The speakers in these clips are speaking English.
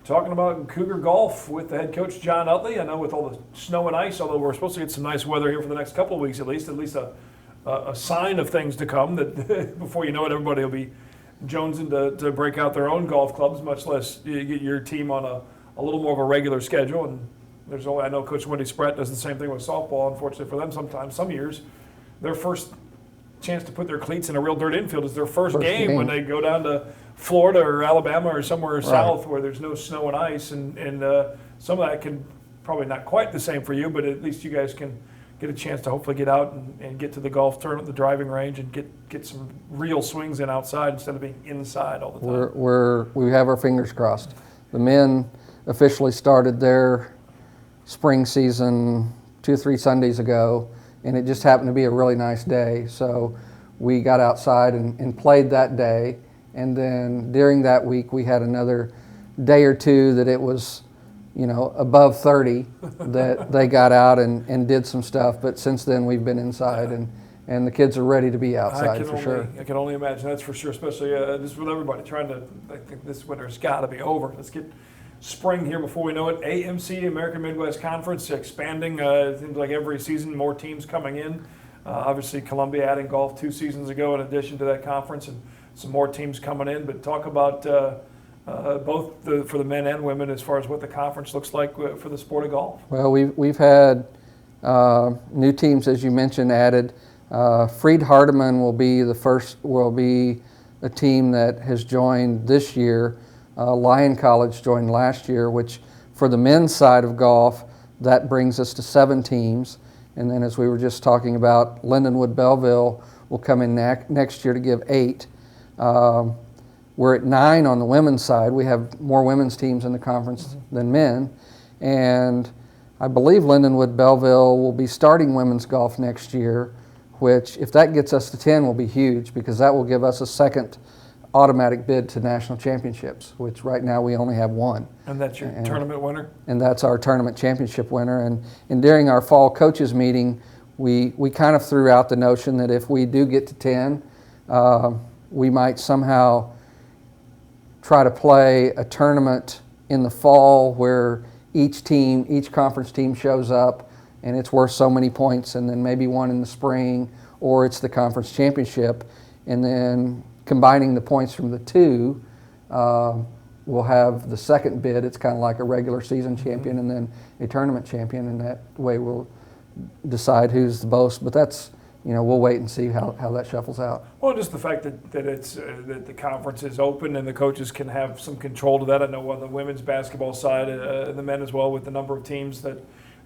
talking about Cougar golf with the head coach, John Utley. I know with all the snow and ice, although we're supposed to get some nice weather here for the next couple of weeks at least a sign of things to come, that before you know it, everybody will be jonesing to break out their own golf clubs, much less you get your team on a little more of a regular schedule. And I know Coach Wendy Spratt does the same thing with softball. Unfortunately for them, sometimes, some years, their first chance to put their cleats in a real dirt infield is their first game when they go down to Florida or Alabama or somewhere south where there's no snow and ice. And some of that can probably not quite the same for you, but at least you guys can get a chance to hopefully get out and get to the golf tournament, the driving range, and get some real swings in outside instead of being inside all the time. We have our fingers crossed. The men officially started their spring season 2 or 3 Sundays ago, and it just happened to be a really nice day. So we got outside and played that day, and then during that week we had another day or two that it was above 30 that they got out and did some stuff. But since then we've been inside, and the kids are ready to be outside for sure. I can only imagine, that's for sure, especially just with everybody I think this winter's got to be over. Let's get spring here before we know it. AMC, American Midwest Conference, expanding. It seems like every season more teams coming in. Obviously Columbia adding golf 2 seasons ago in addition to that conference, and some more teams coming in. But talk about both for the men and women as far as what the conference looks like for the sport of golf. Well, we've had new teams, as you mentioned, added. Freed Hardeman will be a team that has joined this year. Lyon College joined last year, which for the men's side of golf, that brings us to 7 teams. And then, as we were just talking about, Lindenwood Belleville will come in next year to give 8. We're at 9 on the women's side. We have more women's teams in the conference than men. And I believe Lindenwood Belleville will be starting women's golf next year, which, if that gets us to 10, will be huge, because that will give us a second automatic bid to national championships, which right now we only have 1. And that's your tournament winner? And that's our tournament championship winner. And during our fall coaches meeting, we kind of threw out the notion that if we do get to 10, we might somehow try to play a tournament in the fall where each conference team shows up and it's worth so many points, and then maybe one in the spring, or it's the conference championship. And then combining the points from the 2, we'll have the second bid. It's kind of like a regular season champion and then a tournament champion, and that way we'll decide who's the most. But that's, we'll wait and see how that shuffles out. Well, just the fact that it's that the conference is open and the coaches can have some control to that. I know on the women's basketball side, the men as well, with the number of teams that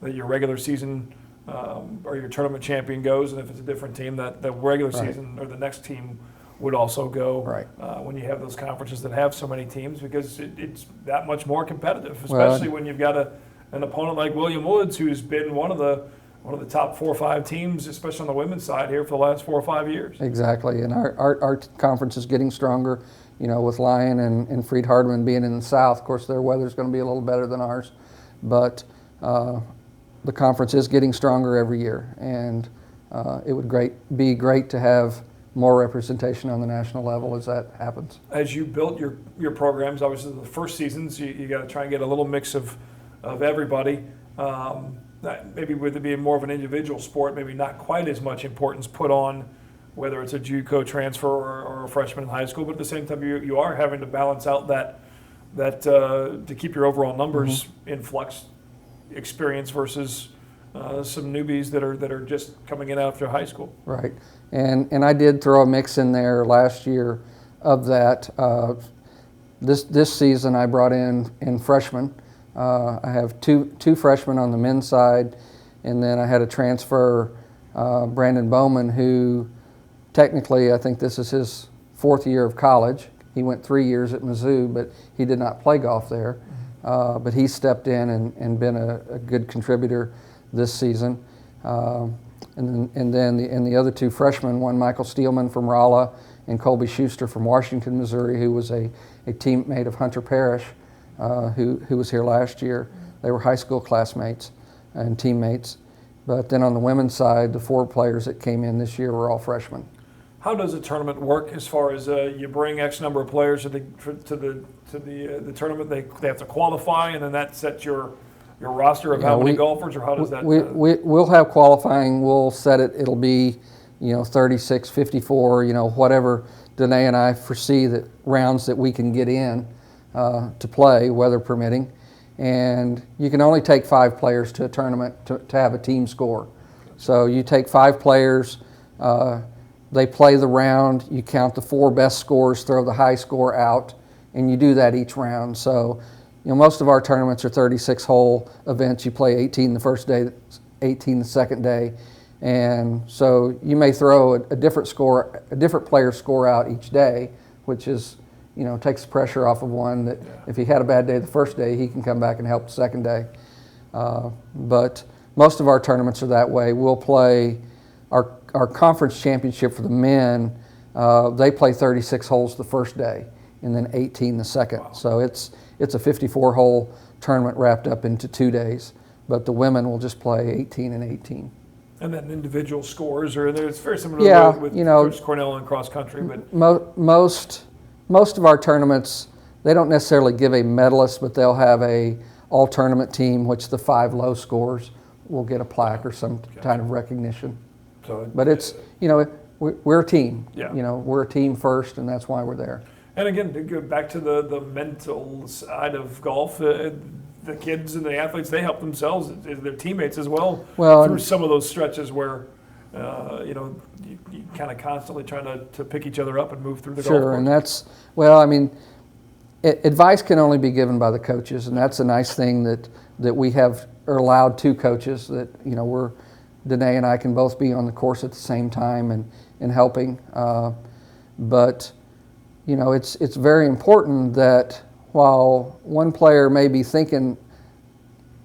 your regular season or your tournament champion goes, and if it's a different team, that the regular season or the next team would also go when you have those conferences that have so many teams, because it's that much more competitive, especially when you've got an opponent like William Woods, who's been one of the top 4 or 5 teams, especially on the women's side here, for the last 4 or 5 years. Exactly, and our conference is getting stronger, with Lyon and Freed Hardeman being in the south. Of course, their weather's going to be a little better than ours, but the conference is getting stronger every year, and it would be great to have more representation on the national level as that happens. As you built your programs, obviously the first seasons, you got to try and get a little mix of everybody. Maybe with it being more of an individual sport, maybe not quite as much importance put on whether it's a JUCO transfer or a freshman in high school, but at the same time you are having to balance out that to keep your overall numbers in flux, experience versus some newbies that are just coming in after high school. Right, and I did throw a mix in there last year of that. This season I brought in freshmen. I have two freshmen on the men's side, and then I had a transfer, Brandon Bowman, who technically I think this is his 4th year of college. He went 3 years at Mizzou, but he did not play golf there. But he stepped in and been a good contributor this season. And then the other 2 freshmen, one Michael Steelman from Rolla and Colby Schuster from Washington, Missouri, who was a teammate of Hunter Parrish, who was here last year. They were high school classmates and teammates. But then on the women's side, the 4 players that came in this year were all freshmen. How does a tournament work as far as you bring X number of players to the tournament? They have to qualify, and then that sets your roster of how many golfers, or how does that? We'll have qualifying. We'll set it. It'll be 36, 54, whatever Danae and I foresee that rounds that we can get in to play, weather permitting. And you can only take 5 players to a tournament to have a team score. So you take 5 players, they play the round, you count the 4 best scores, throw the high score out, and you do that each round. So most of our tournaments are 36-hole events. You play 18 the first day, 18 the second day. And so you may throw a different player score out each day, which is, takes the pressure off of one that if he had a bad day the first day, he can come back and help the second day. But most of our tournaments are that way. We'll play our conference championship for the men. They play 36 holes the first day and then 18 the second. Wow. So it's a 54-hole tournament wrapped up into 2 days. But the women will just play 18 and 18. And then individual scores, or it's very similar with Coach Cornell and cross country. But most of our tournaments, they don't necessarily give a medalist, but they'll have a all-tournament team, which the 5 low scores will get a plaque or some kind of recognition. So, but it's we're a team. Yeah. We're a team first, and that's why we're there. And again, to go back to the mental side of golf. The kids and the athletes, they help themselves, their teammates as well through some of those stretches where, you kind of constantly trying to pick each other up and move through the golf course. Sure, and that's, advice can only be given by the coaches, and that's a nice thing that we are allowed 2 coaches that, Danae and I can both be on the course at the same time and helping. But, it's very important that while one player may be thinking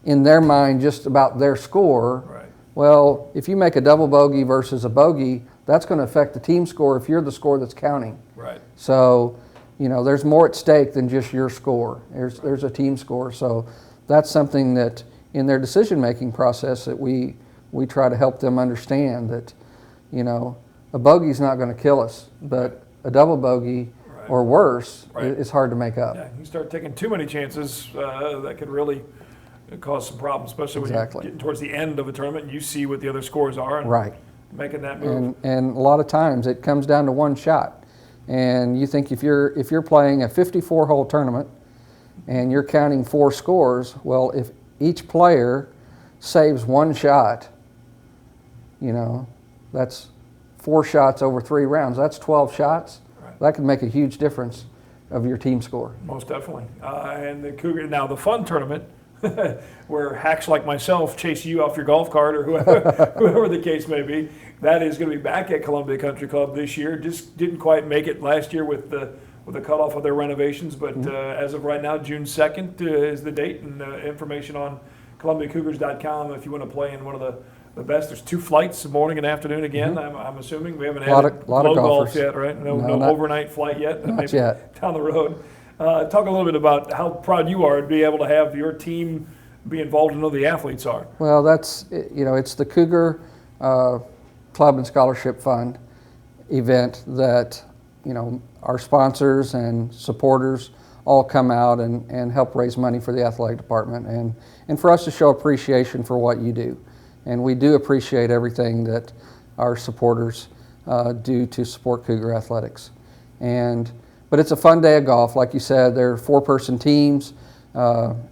in their mind just about their score, right. Well, if you make a double bogey versus a bogey, that's going to affect the team score if you're the score that's counting. Right. So, there's more at stake than just your score. There's a team score. So that's something that in their decision-making process that we try to help them understand that, a bogey's not going to kill us, but a double bogey or worse, it's hard to make up. Yeah, you start taking too many chances, that could really cause some problems, especially when you're getting towards the end of a tournament and you see what the other scores are and making that move. And a lot of times it comes down to one shot. And you think if you're playing a 54-hole tournament and you're counting 4 scores, well, if each player saves 1 shot, that's 4 shots over 3 rounds. That's 12 shots. That can make a huge difference of your team score. Most definitely. And the Cougar, now the fun tournament, where hacks like myself chase you off your golf cart or whoever the case may be, that is going to be back at Columbia Country Club this year. Just didn't quite make it last year with the cutoff of their renovations, but as of right now, June 2nd is the date, and information on ColumbiaCougars.com if you want to play in one of the best. There's 2 flights, morning and afternoon again. I'm assuming we haven't had a lot of golf yet, right? No overnight flight yet. Not yet. Down the road. Talk a little bit about how proud you are to be able to have your team be involved and know the athletes are. Well, that's it's the Cougar Club and Scholarship Fund event that our sponsors and supporters all come out and help raise money for the athletic department and for us to show appreciation for what you do. And we do appreciate everything that our supporters do to support Cougar athletics. But it's a fun day of golf. Like you said, there are 4-person teams.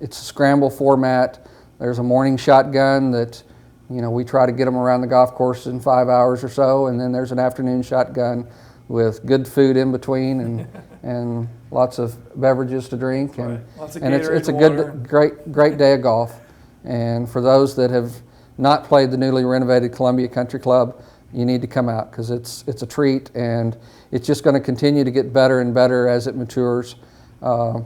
It's a scramble format. There's a morning shotgun that, we try to get them around the golf course in 5 hours or so. And then there's an afternoon shotgun with good food in between and lots of beverages to drink. And it's a good, great day of golf. And for those that have not played the newly renovated Columbia Country Club, you need to come out because it's a treat, and it's just going to continue to get better and better as it matures. Joe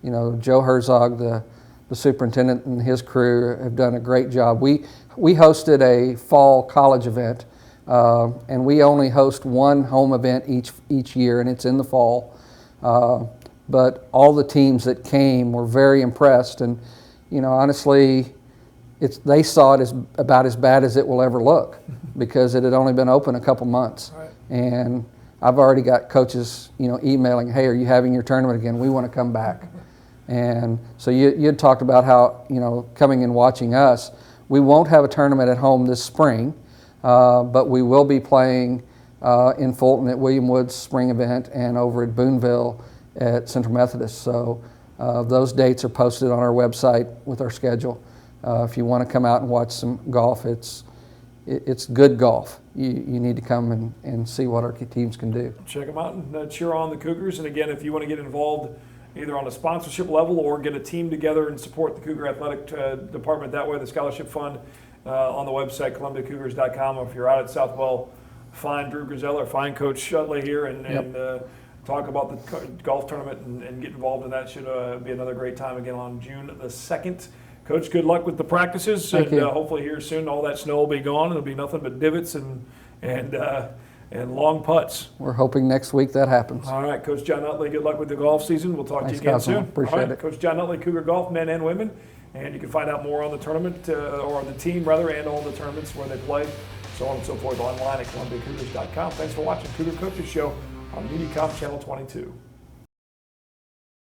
Herzog, the superintendent, and his crew have done a great job. We hosted a fall college event, and we only host 1 home event each year, and it's in the fall. But all the teams that came were very impressed, and honestly, they saw it as about as bad as it will ever look because it had only been open a couple months. Right. And I've already got coaches, emailing, hey, are you having your tournament again? We want to come back. And so you had talked about how, coming and watching us, we won't have a tournament at home this spring, but we will be playing in Fulton at William Wood's spring event and over at Boonville at Central Methodist. So those dates are posted on our website with our schedule. If you want to come out and watch some golf, it's good golf. You need to come and see what our teams can do. Check them out and cheer on the Cougars. And again, if you want to get involved either on a sponsorship level or get a team together and support the Cougar Athletic Department that way, the Scholarship Fund on the website, ColumbiaCougars.com. Or if you're out at Southwell, find Drew Grisella, find Coach Shutley here and talk about the golf tournament and get involved in that. Should be another great time again on June the 2nd. Coach, good luck with the practices. Thank you. Hopefully here soon all that snow will be gone. It'll be nothing but divots and long putts. We're hoping next week that happens. All right, Coach John Utley, good luck with the golf season. We'll talk to you again Thanks, soon. Councilman. Appreciate All right, it. Coach John Utley, Cougar Golf, men and women. And you can find out more on the tournament, or the team rather, and all the tournaments where they play, so on and so forth, online at ColumbiaCougars.com. Thanks for watching Cougar Coaches Show on MediaCom Channel 22.